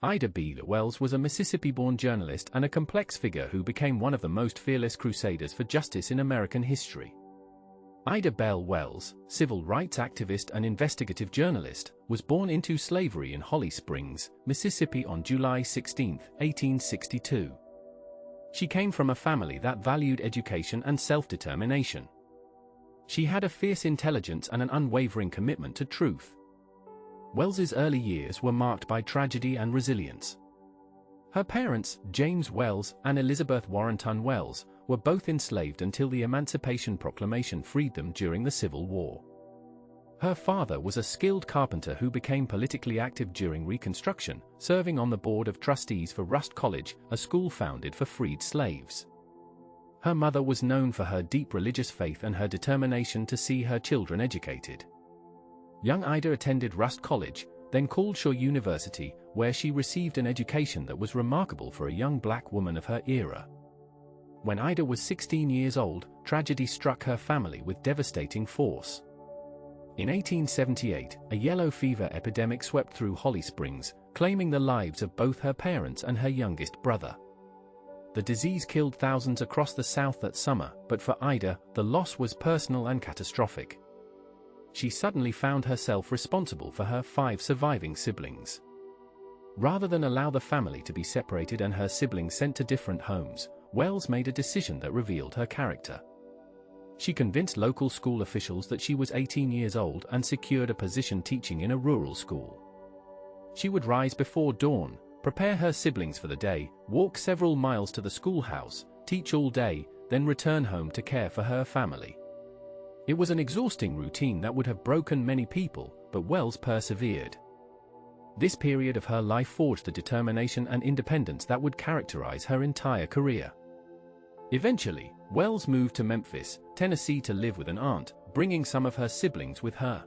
Ida B. Wells was a Mississippi-born journalist and a complex figure who became one of the most fearless crusaders for justice in American history. Ida Bell Wells, civil rights activist and investigative journalist, was born into slavery in Holly Springs, Mississippi on July 16, 1862. She came from a family that valued education and self-determination. She had a fierce intelligence and an unwavering commitment to truth. Wells's early years were marked by tragedy and resilience. Her parents, James Wells and Elizabeth Warrenton Wells, were both enslaved until the Emancipation Proclamation freed them during the Civil War. Her father was a skilled carpenter who became politically active during Reconstruction, serving on the board of trustees for Rust College, a school founded for freed slaves. Her mother was known for her deep religious faith and her determination to see her children educated. Young Ida attended Rust College, then called Shaw University, where she received an education that was remarkable for a young black woman of her era. When Ida was 16 years old, tragedy struck her family with devastating force. In 1878, a yellow fever epidemic swept through Holly Springs, claiming the lives of both her parents and her youngest brother. The disease killed thousands across the South that summer, but for Ida, the loss was personal and catastrophic. She suddenly found herself responsible for her 5 surviving siblings. Rather than allow the family to be separated and her siblings sent to different homes, Wells made a decision that revealed her character. She convinced local school officials that she was 18 years old and secured a position teaching in a rural school. She would rise before dawn, prepare her siblings for the day, walk several miles to the schoolhouse, teach all day, then return home to care for her family. It was an exhausting routine that would have broken many people, but Wells persevered. This period of her life forged the determination and independence that would characterize her entire career. Eventually, Wells moved to Memphis, Tennessee to live with an aunt, bringing some of her siblings with her.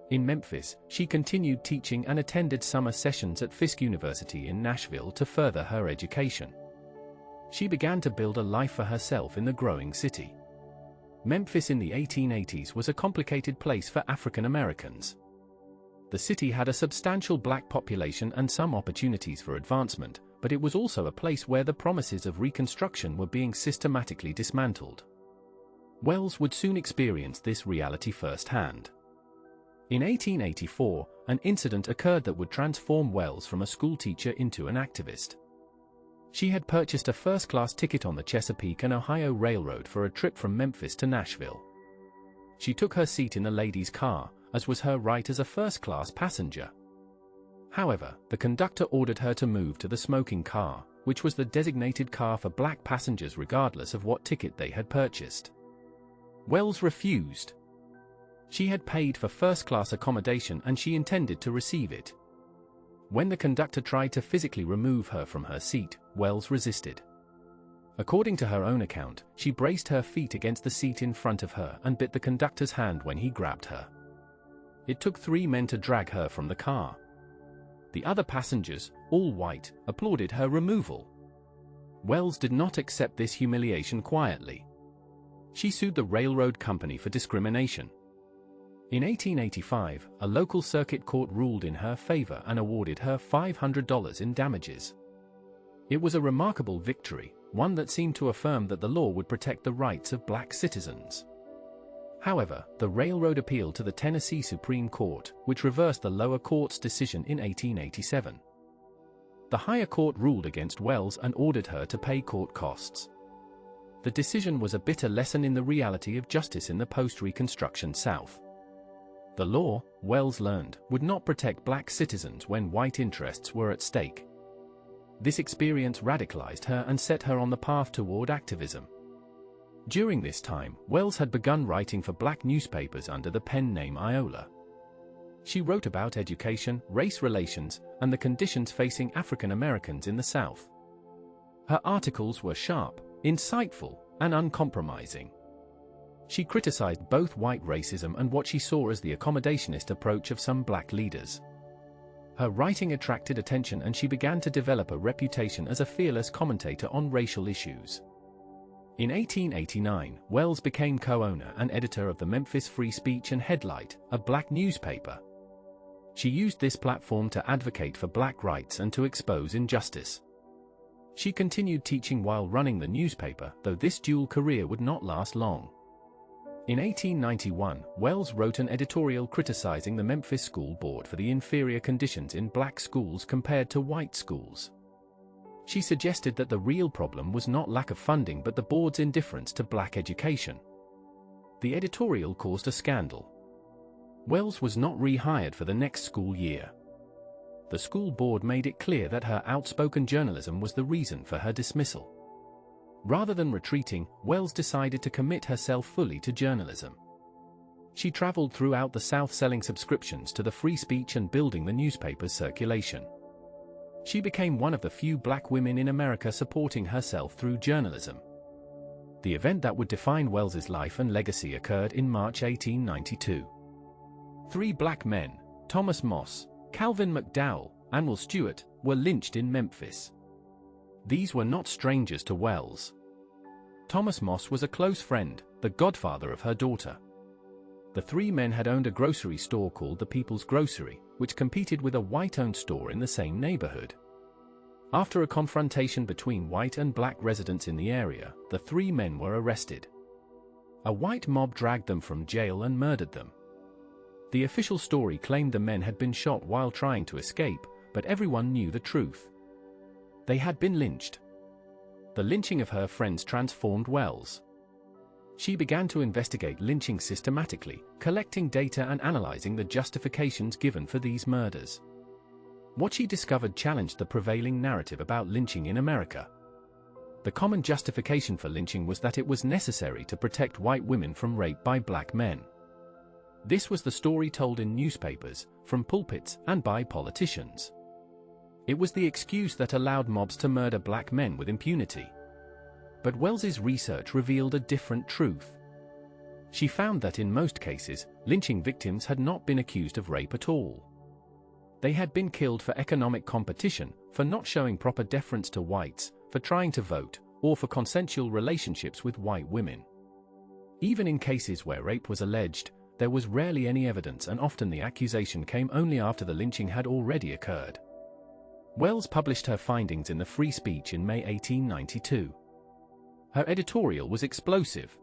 In Memphis, she continued teaching and attended summer sessions at Fisk University in Nashville to further her education. She began to build a life for herself in the growing city. Memphis in the 1880s was a complicated place for African Americans. The city had a substantial black population and some opportunities for advancement, but it was also a place where the promises of Reconstruction were being systematically dismantled. Wells would soon experience this reality firsthand. In 1884, an incident occurred that would transform Wells from a schoolteacher into an activist. She had purchased a first-class ticket on the Chesapeake and Ohio Railroad for a trip from Memphis to Nashville. She took her seat in the ladies' car, as was her right as a first-class passenger. However, the conductor ordered her to move to the smoking car, which was the designated car for black passengers regardless of what ticket they had purchased. Wells refused. She had paid for first-class accommodation and she intended to receive it. When the conductor tried to physically remove her from her seat, Wells resisted. According to her own account, she braced her feet against the seat in front of her and bit the conductor's hand when he grabbed her. It took 3 men to drag her from the car. The other passengers, all white, applauded her removal. Wells did not accept this humiliation quietly. She sued the railroad company for discrimination. In 1885, a local circuit court ruled in her favor and awarded her $500 in damages. It was a remarkable victory, one that seemed to affirm that the law would protect the rights of black citizens. However, the railroad appealed to the Tennessee Supreme Court, which reversed the lower court's decision in 1887. The higher court ruled against Wells and ordered her to pay court costs. The decision was a bitter lesson in the reality of justice in the post-Reconstruction South. The law, Wells learned, would not protect black citizens when white interests were at stake. This experience radicalized her and set her on the path toward activism. During this time, Wells had begun writing for black newspapers under the pen name Iola. She wrote about education, race relations, and the conditions facing African Americans in the South. Her articles were sharp, insightful, and uncompromising. She criticized both white racism and what she saw as the accommodationist approach of some black leaders. Her writing attracted attention and she began to develop a reputation as a fearless commentator on racial issues. In 1889, Wells became co-owner and editor of the Memphis Free Speech and Headlight, a black newspaper. She used this platform to advocate for black rights and to expose injustice. She continued teaching while running the newspaper, though this dual career would not last long. In 1891, Wells wrote an editorial criticizing the Memphis School Board for the inferior conditions in black schools compared to white schools. She suggested that the real problem was not lack of funding but the board's indifference to black education. The editorial caused a scandal. Wells was not rehired for the next school year. The school board made it clear that her outspoken journalism was the reason for her dismissal. Rather than retreating, Wells decided to commit herself fully to journalism. She traveled throughout the South selling subscriptions to the free speech and building the newspaper's circulation. She became one of the few black women in America supporting herself through journalism. The event that would define Wells's life and legacy occurred in March 1892. 3 black men, Thomas Moss, Calvin McDowell, and Will Stewart, were lynched in Memphis. These were not strangers to Wells. Thomas Moss was a close friend, the godfather of her daughter. The 3 men had owned a grocery store called the People's Grocery, which competed with a white-owned store in the same neighborhood. After a confrontation between white and black residents in the area, the 3 men were arrested. A white mob dragged them from jail and murdered them. The official story claimed the men had been shot while trying to escape, but everyone knew the truth. They had been lynched. The lynching of her friends transformed Wells. She began to investigate lynching systematically, collecting data and analyzing the justifications given for these murders. What she discovered challenged the prevailing narrative about lynching in America. The common justification for lynching was that it was necessary to protect white women from rape by black men. This was the story told in newspapers, from pulpits, and by politicians. It was the excuse that allowed mobs to murder black men with impunity. But Wells's research revealed a different truth. She found that in most cases, lynching victims had not been accused of rape at all. They had been killed for economic competition, for not showing proper deference to whites, for trying to vote, or for consensual relationships with white women. Even in cases where rape was alleged, there was rarely any evidence, and often the accusation came only after the lynching had already occurred. Wells published her findings in the Free Speech in May 1892. Her editorial was explosive.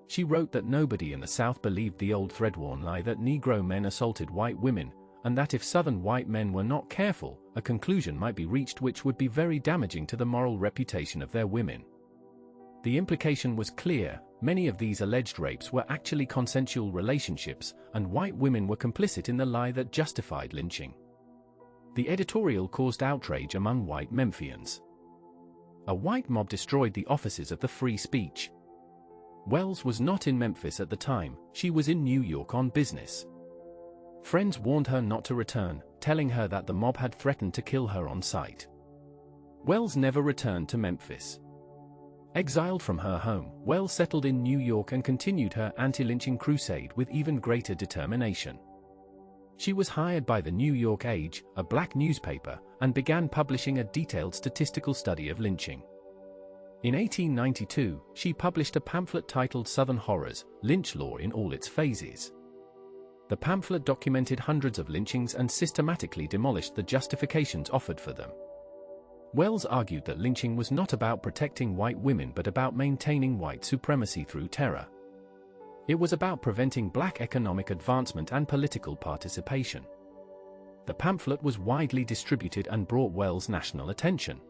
She wrote that nobody in the South believed the old thread-worn lie that Negro men assaulted white women, and that if Southern white men were not careful, a conclusion might be reached which would be very damaging to the moral reputation of their women. The implication was clear: many of these alleged rapes were actually consensual relationships, and white women were complicit in the lie that justified lynching. The editorial caused outrage among white Memphians. A white mob destroyed the offices of the Free Speech. Wells was not in Memphis at the time, she was in New York on business. Friends warned her not to return, telling her that the mob had threatened to kill her on sight. Wells never returned to Memphis. Exiled from her home, Wells settled in New York and continued her anti-lynching crusade with even greater determination. She was hired by the New York Age, a black newspaper, and began publishing a detailed statistical study of lynching. In 1892, she published a pamphlet titled Southern Horrors: Lynch Law in All Its Phases. The pamphlet documented hundreds of lynchings and systematically demolished the justifications offered for them. Wells argued that lynching was not about protecting white women but about maintaining white supremacy through terror. It was about preventing black economic advancement and political participation. The pamphlet was widely distributed and brought Wells national attention.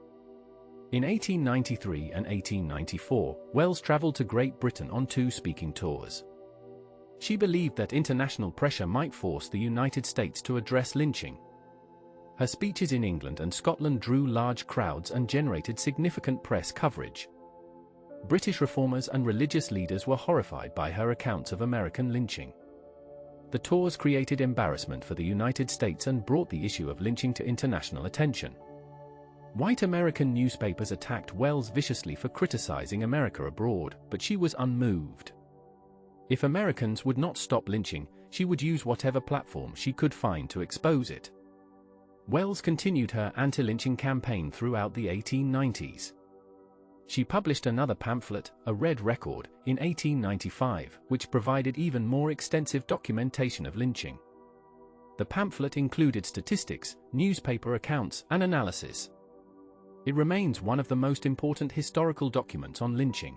In 1893 and 1894, Wells traveled to Great Britain on 2 speaking tours. She believed that international pressure might force the United States to address lynching. Her speeches in England and Scotland drew large crowds and generated significant press coverage. British reformers and religious leaders were horrified by her accounts of American lynching. The tours created embarrassment for the United States and brought the issue of lynching to international attention. White American newspapers attacked Wells viciously for criticizing America abroad, but she was unmoved. If Americans would not stop lynching, she would use whatever platform she could find to expose it. Wells continued her anti-lynching campaign throughout the 1890s. She published another pamphlet, A Red Record, in 1895, which provided even more extensive documentation of lynching. The pamphlet included statistics, newspaper accounts, and analysis. It remains one of the most important historical documents on lynching.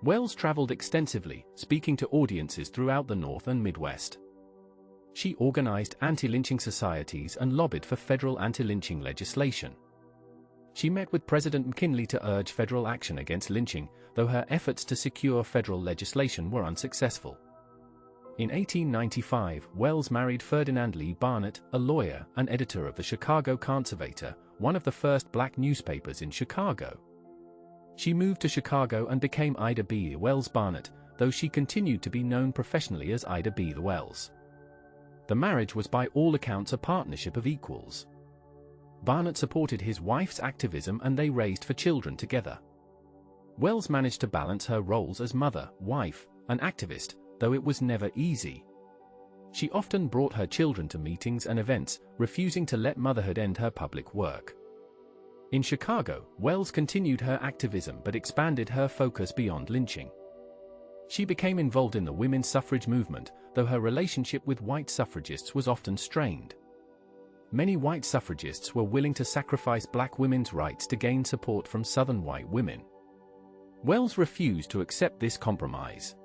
Wells traveled extensively, speaking to audiences throughout the North and Midwest. She organized anti-lynching societies and lobbied for federal anti-lynching legislation. She met with President McKinley to urge federal action against lynching, though her efforts to secure federal legislation were unsuccessful. In 1895, Wells married Ferdinand Lee Barnett, a lawyer and editor of the Chicago Conservator, one of the first black newspapers in Chicago. She moved to Chicago and became Ida B. Wells Barnett, though she continued to be known professionally as Ida B. Wells. The marriage was by all accounts a partnership of equals. Barnett supported his wife's activism and they raised 4 children together. Wells managed to balance her roles as mother, wife, and activist, though it was never easy. She often brought her children to meetings and events, refusing to let motherhood end her public work. In Chicago, Wells continued her activism but expanded her focus beyond lynching. She became involved in the women's suffrage movement, though her relationship with white suffragists was often strained. Many white suffragists were willing to sacrifice black women's rights to gain support from Southern white women. Wells refused to accept this compromise.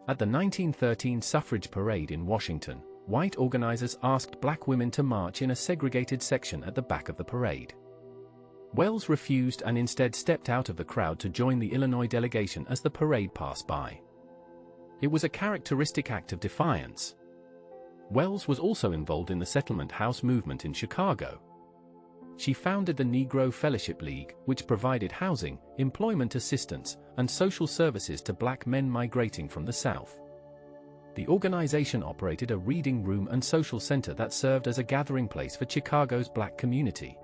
At the 1913 suffrage parade in Washington, white organizers asked black women to march in a segregated section at the back of the parade. Wells refused and instead stepped out of the crowd to join the Illinois delegation as the parade passed by. It was a characteristic act of defiance. Wells was also involved in the Settlement House movement in Chicago. She founded the Negro Fellowship League, which provided housing, employment assistance, and social services to black men migrating from the South. The organization operated a reading room and social center that served as a gathering place for Chicago's black community.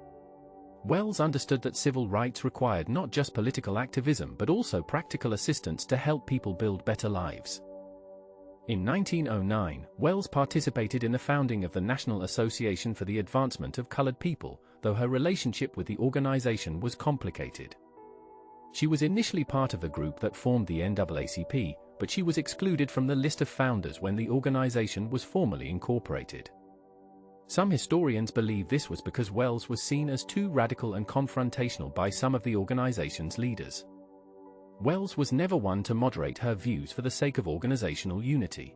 Wells understood that civil rights required not just political activism but also practical assistance to help people build better lives. In 1909, Wells participated in the founding of the National Association for the Advancement of Colored People, though her relationship with the organization was complicated. She was initially part of the group that formed the NAACP, but she was excluded from the list of founders when the organization was formally incorporated. Some historians believe this was because Wells was seen as too radical and confrontational by some of the organization's leaders. Wells was never one to moderate her views for the sake of organizational unity.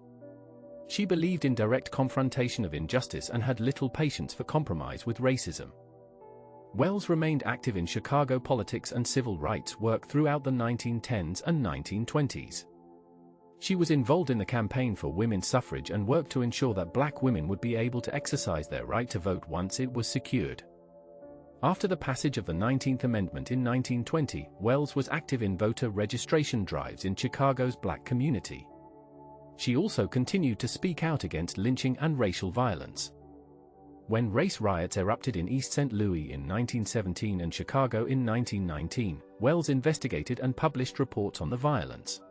She believed in direct confrontation of injustice and had little patience for compromise with racism. Wells remained active in Chicago politics and civil rights work throughout the 1910s and 1920s. She was involved in the campaign for women's suffrage and worked to ensure that black women would be able to exercise their right to vote once it was secured. After the passage of the 19th Amendment in 1920, Wells was active in voter registration drives in Chicago's black community. She also continued to speak out against lynching and racial violence. When race riots erupted in East St. Louis in 1917 and Chicago in 1919, Wells investigated and published reports on the violence.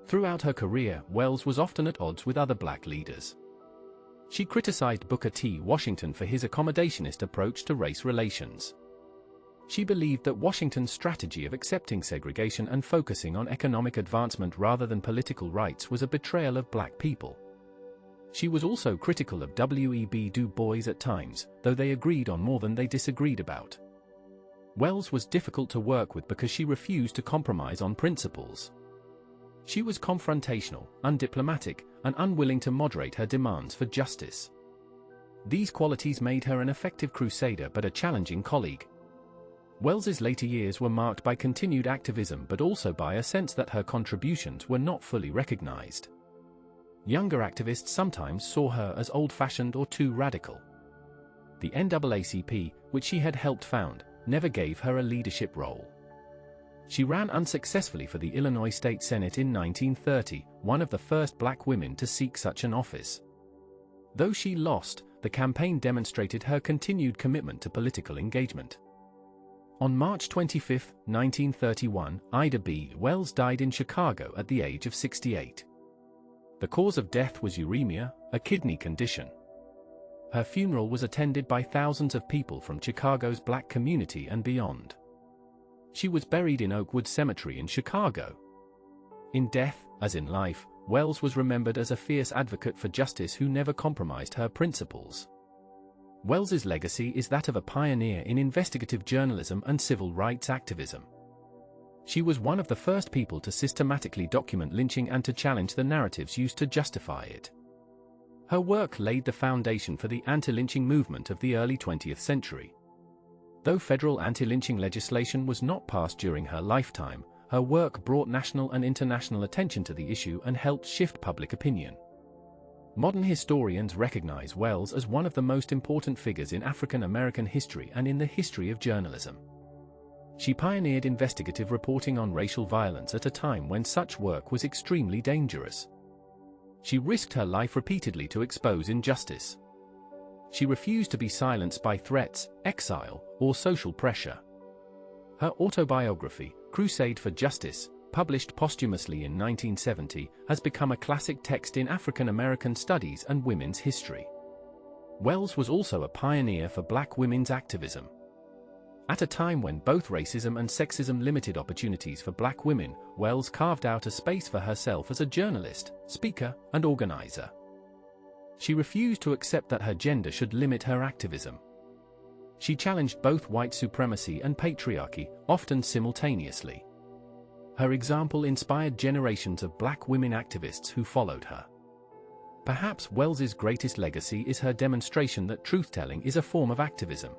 Throughout her career, Wells was often at odds with other black leaders. She criticized Booker T. Washington for his accommodationist approach to race relations. She believed that Washington's strategy of accepting segregation and focusing on economic advancement rather than political rights was a betrayal of black people. She was also critical of W.E.B. Du Bois at times, though they agreed on more than they disagreed about. Wells was difficult to work with because she refused to compromise on principles. She was confrontational, undiplomatic, and unwilling to moderate her demands for justice. These qualities made her an effective crusader but a challenging colleague. Wells's later years were marked by continued activism but also by a sense that her contributions were not fully recognized. Younger activists sometimes saw her as old-fashioned or too radical. The NAACP, which she had helped found, never gave her a leadership role. She ran unsuccessfully for the Illinois State Senate in 1930, one of the first black women to seek such an office. Though she lost, the campaign demonstrated her continued commitment to political engagement. On March 25, 1931, Ida B. Wells died in Chicago at the age of 68. The cause of death was uremia, a kidney condition. Her funeral was attended by thousands of people from Chicago's black community and beyond. She was buried in Oakwood Cemetery in Chicago. In death, as in life, Wells was remembered as a fierce advocate for justice who never compromised her principles. Wells's legacy is that of a pioneer in investigative journalism and civil rights activism. She was one of the first people to systematically document lynching and to challenge the narratives used to justify it. Her work laid the foundation for the anti-lynching movement of the early 20th century. Though federal anti-lynching legislation was not passed during her lifetime, her work brought national and international attention to the issue and helped shift public opinion. Modern historians recognize Wells as one of the most important figures in African American history and in the history of journalism. She pioneered investigative reporting on racial violence at a time when such work was extremely dangerous. She risked her life repeatedly to expose injustice. She refused to be silenced by threats, exile, or social pressure. Her autobiography, Crusade for Justice, published posthumously in 1970, has become a classic text in African American studies and women's history. Wells was also a pioneer for Black women's activism. At a time when both racism and sexism limited opportunities for Black women, Wells carved out a space for herself as a journalist, speaker, and organizer. She refused to accept that her gender should limit her activism. She challenged both white supremacy and patriarchy, often simultaneously. Her example inspired generations of Black women activists who followed her. Perhaps Wells's greatest legacy is her demonstration that truth-telling is a form of activism.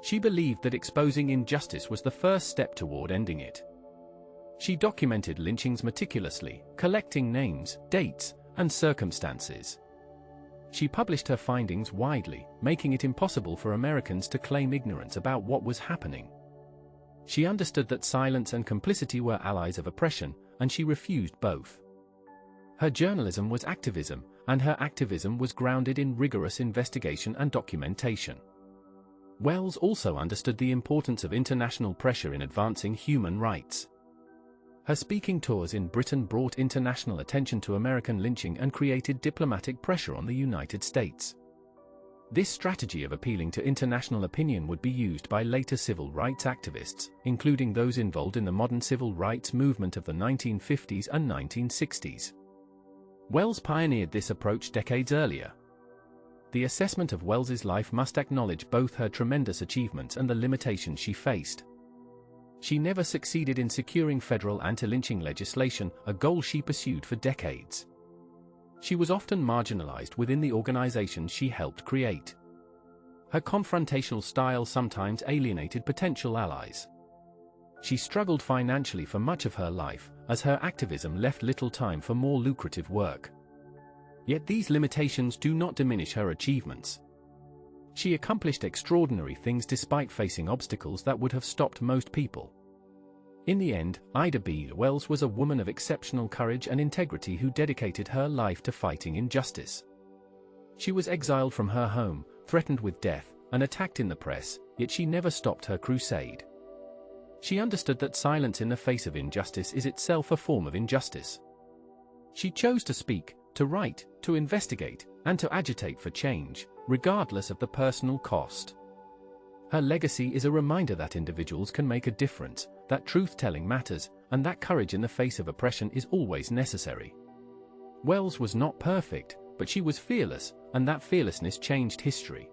She believed that exposing injustice was the first step toward ending it. She documented lynchings meticulously, collecting names, dates, and circumstances. She published her findings widely, making it impossible for Americans to claim ignorance about what was happening. She understood that silence and complicity were allies of oppression, and she refused both. Her journalism was activism, and her activism was grounded in rigorous investigation and documentation. Wells also understood the importance of international pressure in advancing human rights. Her speaking tours in Britain brought international attention to American lynching and created diplomatic pressure on the United States. This strategy of appealing to international opinion would be used by later civil rights activists, including those involved in the modern civil rights movement of the 1950s and 1960s. Wells pioneered this approach decades earlier. The assessment of Wells's life must acknowledge both her tremendous achievements and the limitations she faced. She never succeeded in securing federal anti-lynching legislation, a goal she pursued for decades. She was often marginalized within the organizations she helped create. Her confrontational style sometimes alienated potential allies. She struggled financially for much of her life, as her activism left little time for more lucrative work. Yet these limitations do not diminish her achievements. She accomplished extraordinary things despite facing obstacles that would have stopped most people. In the end, Ida B. Wells was a woman of exceptional courage and integrity who dedicated her life to fighting injustice. She was exiled from her home, threatened with death, and attacked in the press, yet she never stopped her crusade. She understood that silence in the face of injustice is itself a form of injustice. She chose to speak, to write, to investigate, and to agitate for change, regardless of the personal cost. Her legacy is a reminder that individuals can make a difference, that truth-telling matters, and that courage in the face of oppression is always necessary. Wells was not perfect, but she was fearless, and that fearlessness changed history.